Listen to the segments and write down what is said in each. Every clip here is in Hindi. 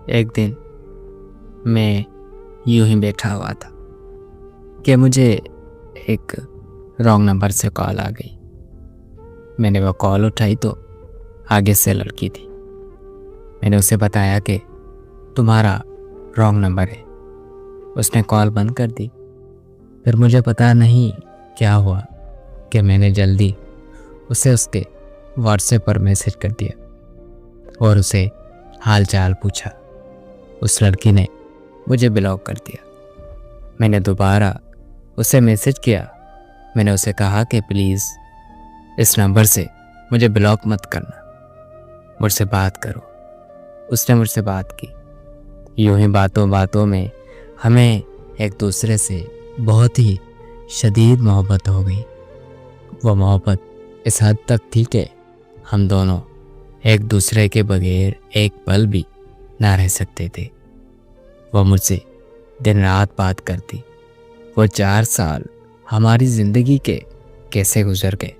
एक दिन मैं यूं ही बैठा हुआ था कि मुझे एक रॉन्ग नंबर से कॉल आ गई। मैंने वो कॉल उठाई तो आगे से लड़की थी। मैंने उसे बताया कि तुम्हारा रॉन्ग नंबर है। उसने कॉल बंद कर दी। फिर मुझे पता नहीं क्या हुआ कि मैंने जल्दी उसे उसके व्हाट्सएप पर मैसेज कर दिया और उसे हाल चाल पूछा। उस लड़की ने मुझे ब्लॉक कर दिया। मैंने दोबारा उसे मैसेज किया। मैंने उसे कहा कि प्लीज़ इस नंबर से मुझे ब्लॉक मत करना, मुझसे बात करो। उसने मुझसे बात की। यूं ही बातों बातों में हमें एक दूसरे से बहुत ही शदीद मोहब्बत हो गई। वो मोहब्बत इस हद तक थी कि हम दोनों एक दूसरे के बगैर एक पल भी ना रह सकते थे। वो मुझसे दिन रात बात करती। वो 4 साल हमारी ज़िंदगी के कैसे गुजर गए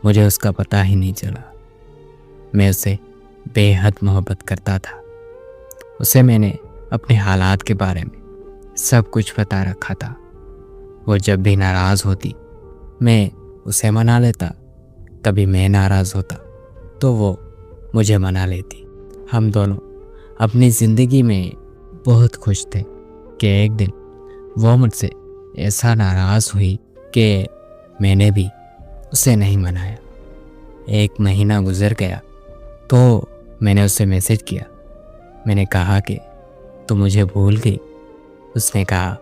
मुझे उसका पता ही नहीं चला। मैं उसे बेहद मोहब्बत करता था। उसे मैंने अपने हालात के बारे में सब कुछ बता रखा था। वो जब भी नाराज़ होती मैं उसे मना लेता, कभी मैं नाराज़ होता तो वो मुझे मना लेती। हम दोनों अपनी ज़िंदगी में बहुत खुश थे कि एक दिन वो मुझसे ऐसा नाराज़ हुई कि मैंने भी उसे नहीं मनाया। 1 महीना गुजर गया तो मैंने उसे मैसेज किया। मैंने कहा कि तुम मुझे भूल गई। उसने कहा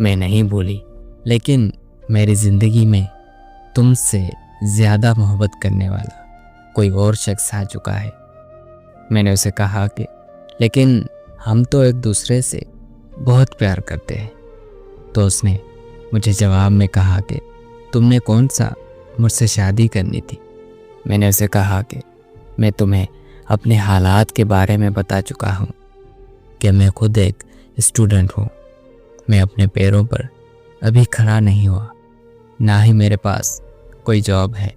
मैं नहीं भूली, लेकिन मेरी ज़िंदगी में तुमसे ज़्यादा मोहब्बत करने वाला कोई और शख्स आ चुका है। मैंने उसे कहा कि लेकिन हम तो एक दूसरे से बहुत प्यार करते हैं। तो उसने मुझे जवाब में कहा कि तुमने कौन सा मुझसे शादी करनी थी। मैंने उसे कहा कि मैं तुम्हें अपने हालात के बारे में बता चुका हूँ कि मैं खुद एक स्टूडेंट हूँ। मैं अपने पैरों पर अभी खड़ा नहीं हुआ, ना ही मेरे पास कोई जॉब है।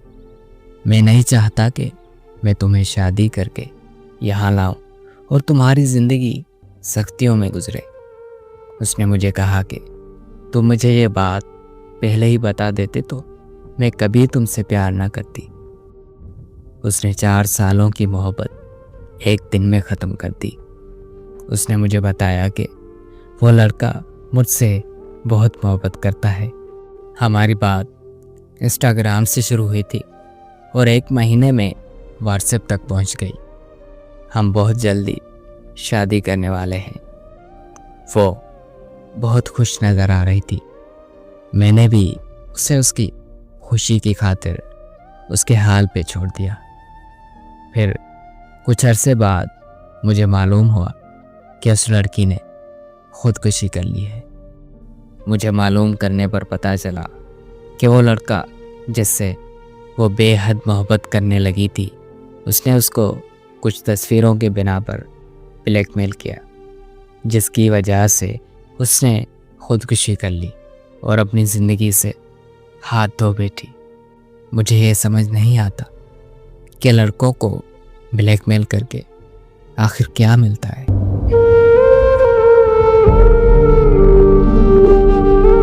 मैं नहीं चाहता कि मैं तुम्हें शादी करके यहाँ लाऊं और तुम्हारी ज़िंदगी सख्तियों में गुजरे। उसने मुझे कहा कि तुम मुझे ये बात पहले ही बता देते तो मैं कभी तुमसे प्यार ना करती। उसने 4 सालों की मोहब्बत एक दिन में ख़त्म कर दी। उसने मुझे बताया कि वो लड़का मुझसे बहुत मोहब्बत करता है। हमारी बात इंस्टाग्राम से शुरू हुई थी और 1 महीने में व्हाट्सएप तक पहुंच गई। हम बहुत जल्दी शादी करने वाले हैं। वो बहुत खुश नज़र आ रही थी। मैंने भी उसे उसकी खुशी की खातिर उसके हाल पे छोड़ दिया। फिर कुछ अरसे बाद मुझे मालूम हुआ कि उस लड़की ने खुदकुशी कर ली है। मुझे मालूम करने पर पता चला कि वो लड़का जिससे वो बेहद मोहब्बत करने लगी थी, उसने उसको कुछ तस्वीरों के बिना पर ब्लैकमेल किया, जिसकी वजह से उसने खुदकुशी कर ली और अपनी ज़िंदगी से हाथ धो बैठी। मुझे ये समझ नहीं आता कि लड़कों को ब्लैकमेल करके आखिर क्या मिलता है।